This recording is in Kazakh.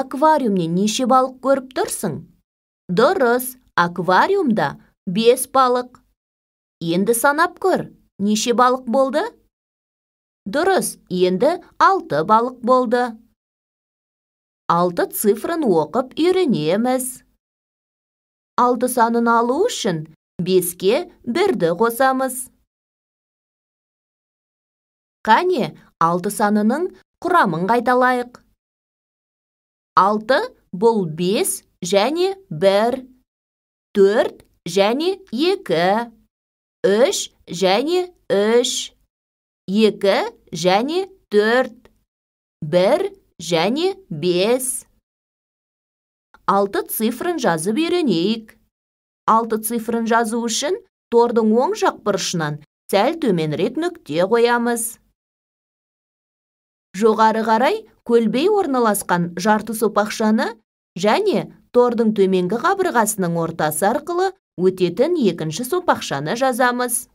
аквариумне неше балық көріп тұрсың? Дұрыс, аквариумда 5 балық. Енді санап көр, неше балық болды? Дұрыс, енді 6 балық болды. 6 цифрын оқып үйренеміз. 6 санын алу үшін 5-ке 1-ді қосамыз. Қане, 6 санының құрамын қайталайық. 6 бұл 5 және 1, 4 және 2, 3 және 3, 2 және 4, 1 және 5. 6 цифрын жазып үйренейік. 6 цифрын жазу үшін тордың оң жақ бұрышынан сәл төменірек нүкте қоямыз. Жоғары қарай көлбей орналасқан жарты сопақшаны және тордың төменгі қабырғасының ортасы арқылы өтетін екінші сопақшаны жазамыз.